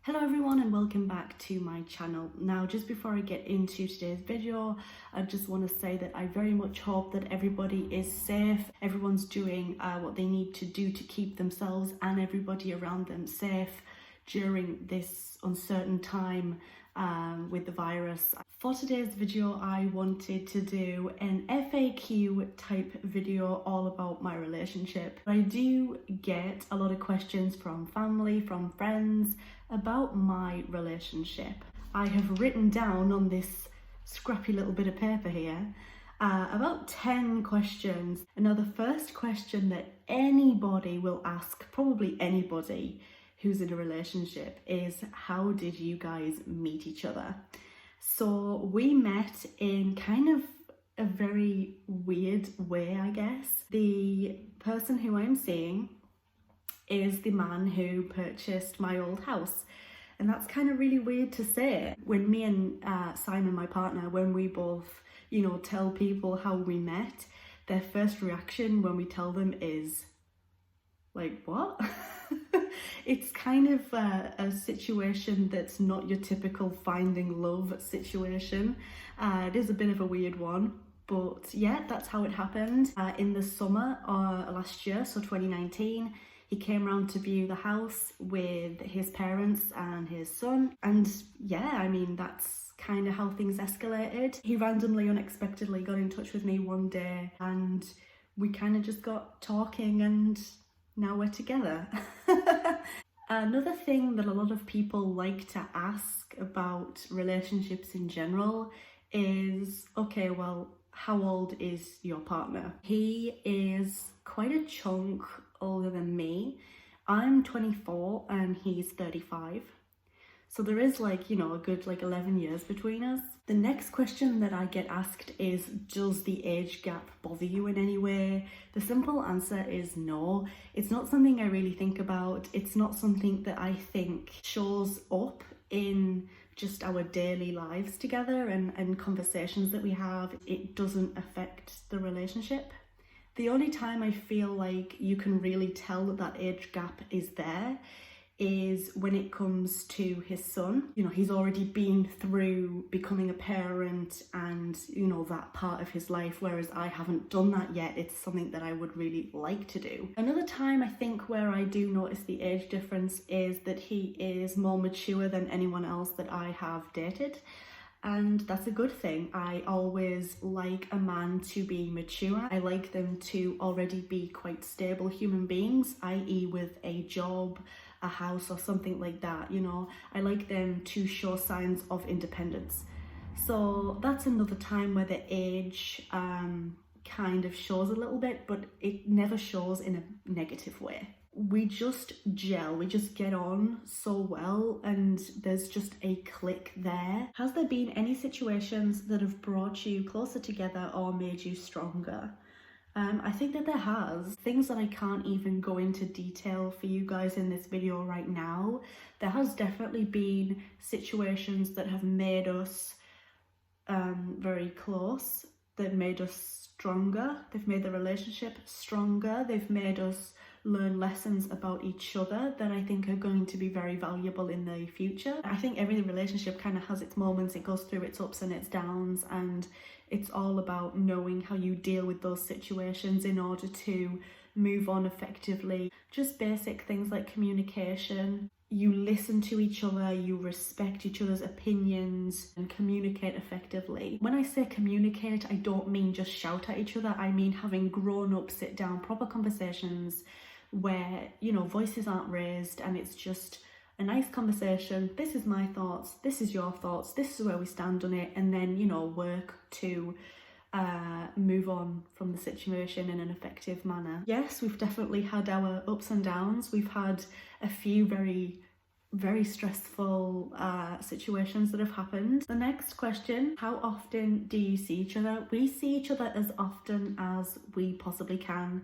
Hello everyone and welcome back to my channel. Now just before I get into today's video, I just want to say that I very much hope that everybody is safe, everyone's doing what they need to do to keep themselves and everybody around them safe during this uncertain time with the virus. For today's video I wanted to do an FAQ type video all about my relationship. I do get a lot of questions from family, from friends about my relationship. I have written down on this scrappy little bit of paper here about 10 questions. And now the first question that anybody will ask, probably anybody who's in a relationship, is how did you guys meet each other? So we met in kind of a very weird way, I guess. The person who I'm seeing is the man who purchased my old house. And that's kind of really weird to say. When me and Simon, my partner, when we both, tell people how we met, their first reaction when we tell them is like, what? It's kind of a situation that's not your typical finding love situation. It is a bit of a weird one, but yeah, that's how it happened. In the summer last year, so 2019, he came around to view the house with his parents and his son. And yeah, I mean, that's kind of how things escalated. He randomly, unexpectedly got in touch with me one day and we kind of just got talking and now we're together. Another thing that a lot of people like to ask about relationships in general is, okay, well, how old is your partner? He is quite a chunk older than me. I'm 24 and he's 35. So there is a good 11 years between us. The next question that I get asked is, does the age gap bother you in any way? The simple answer is no. It's not something I really think about. It's not something that I think shows up in just our daily lives together and conversations that we have. It doesn't affect the relationship. The only time I feel like you can really tell that age gap is there is when it comes to his son. He's already been through becoming a parent and, that part of his life, whereas I haven't done that yet. It's something that I would really like to do. Another time I think where I do notice the age difference is that he is more mature than anyone else that I have dated. And that's a good thing. I always like a man to be mature. I like them to already be quite stable human beings, i.e. with a job, a house or something like that, I like them to show signs of independence. So that's another time where the age kind of shows a little bit, but it never shows in a negative way. We just gel, we just get on so well and there's just a click there. Has there been any situations that have brought you closer together or made you stronger? I think that there has. Things that I can't even go into detail for you guys in this video right now. There has definitely been situations that have made us very close, that made us stronger. They've made the relationship stronger. They've made us learn lessons about each other that I think are going to be very valuable in the future. I think every relationship kind of has its moments, it goes through its ups and its downs, and it's all about knowing how you deal with those situations in order to move on effectively. Just basic things like communication. You listen to each other, you respect each other's opinions and communicate effectively. When I say communicate, I don't mean just shout at each other. I mean having grown up, sit down, proper conversations where, voices aren't raised and it's just a nice conversation. This is my thoughts, this is your thoughts, this is where we stand on it, and then, work to move on from the situation in an effective manner. Yes, we've definitely had our ups and downs. We've had a few very stressful situations that have happened. The next question, how often do you see each other? We see each other as often as we possibly can.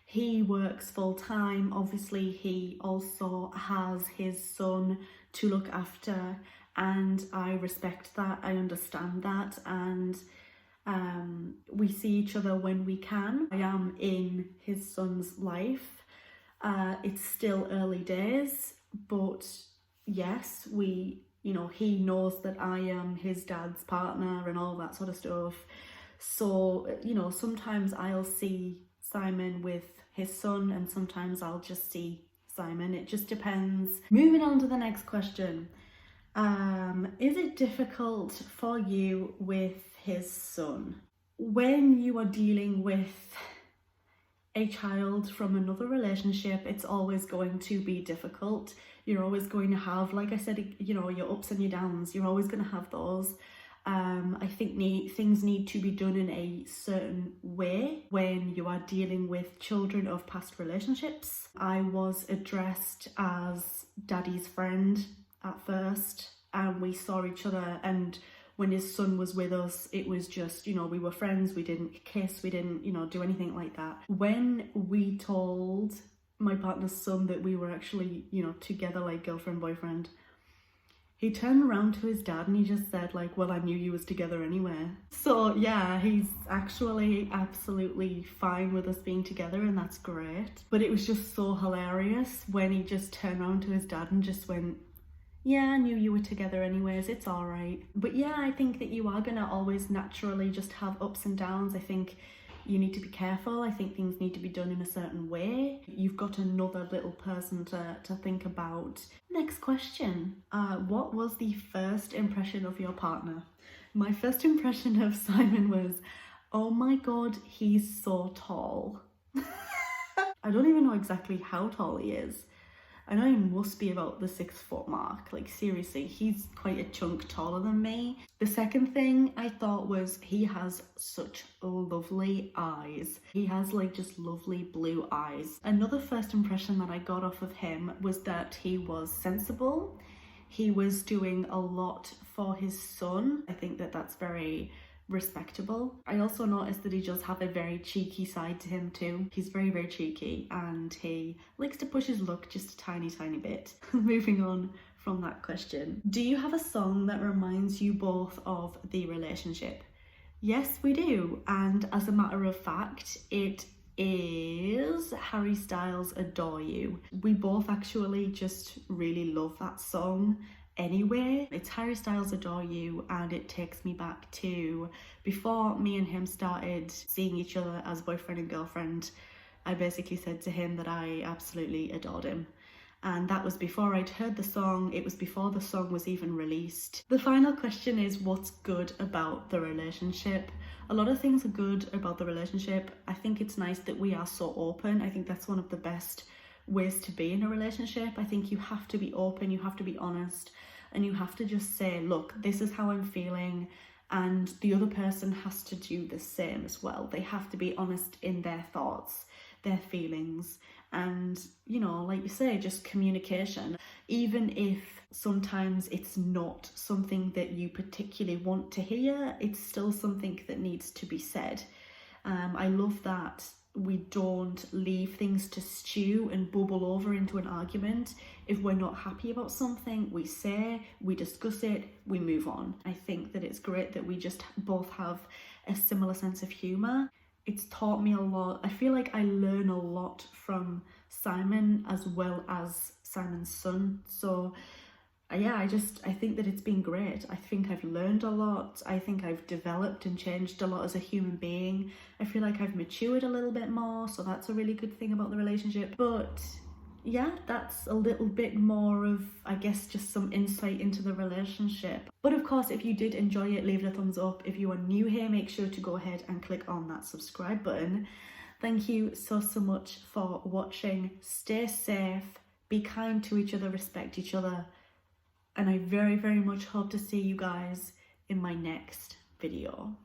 He works full time. Obviously, he also has his son to look after, and I respect that. I understand that, and we see each other when we can. I am in his son's life. It's still early days, but yes, he knows that I am his dad's partner and all that sort of stuff. So, sometimes I'll see Simon with his son and sometimes I'll just see Simon. It just depends. Moving on to the next question. Is it difficult for you with his son? When you are dealing with a child from another relationship, it's always going to be difficult. You're always going to have, like I said, your ups and your downs. You're always going to have those. I think things need to be done in a certain way when you are dealing with children of past relationships. I was addressed as daddy's friend at first, and we saw each other, and when his son was with us, it was just, we were friends, we didn't kiss, we didn't, do anything like that. When we told my partner's son that we were actually, together like girlfriend, boyfriend, he turned around to his dad and he just said like, well, I knew you was together anyway. So yeah, he's actually absolutely fine with us being together and that's great. But it was just so hilarious when he just turned around to his dad and just went, yeah, I knew you were together anyways, it's all right. But yeah, I think that you are gonna always naturally just have ups and downs. I think you need to be careful. I think things need to be done in a certain way. You've got another little person to think about. Next question. What was the first impression of your partner? My first impression of Simon was, oh my god, he's so tall. I don't even know exactly how tall he is. I know he must be about the 6 foot mark. Like seriously, he's quite a chunk taller than me. The second thing I thought was he has such lovely eyes. He has like just lovely blue eyes. Another first impression that I got off of him was that he was sensible. He was doing a lot for his son. I think that that's very respectable. I also noticed that he does have a very cheeky side to him too. He's very, very cheeky and he likes to push his luck just a tiny bit. Moving on from that question. Do you have a song that reminds you both of the relationship? Yes, we do. And as a matter of fact, it is Harry Styles' Adore You. We both actually just really love that song. Anyway, it's Harry Styles' Adore You and it takes me back to before me and him started seeing each other as boyfriend and girlfriend. I basically said to him that I absolutely adored him. And that was before I'd heard the song, it was before the song was even released. The final question is, what's good about the relationship? A lot of things are good about the relationship. I think it's nice that we are so open. I think that's one of the best ways to be in a relationship. I think you have to be open, you have to be honest, and you have to just say, look, this is how I'm feeling, and the other person has to do the same as well. They have to be honest in their thoughts, their feelings, and like you say, just communication. Even if sometimes it's not something that you particularly want to hear, it's still something that needs to be said. I love that we don't leave things to stew and bubble over into an argument. If we're not happy about something, we say, we discuss it, we move on. I think that it's great that we just both have a similar sense of humour. It's taught me a lot. I feel like I learn a lot from Simon as well as Simon's son. So yeah, I think that it's been great. I think I've learned a lot. I think I've developed and changed a lot as a human being. I feel like I've matured a little bit more, so that's a really good thing about the relationship. But yeah, that's a little bit more of, I guess, just some insight into the relationship. But of course, if you did enjoy it, leave it a thumbs up. If you are new here, make sure to go ahead and click on that subscribe button. Thank you so much for watching. Stay safe, be kind to each other, respect each other. And I very, very much hope to see you guys in my next video.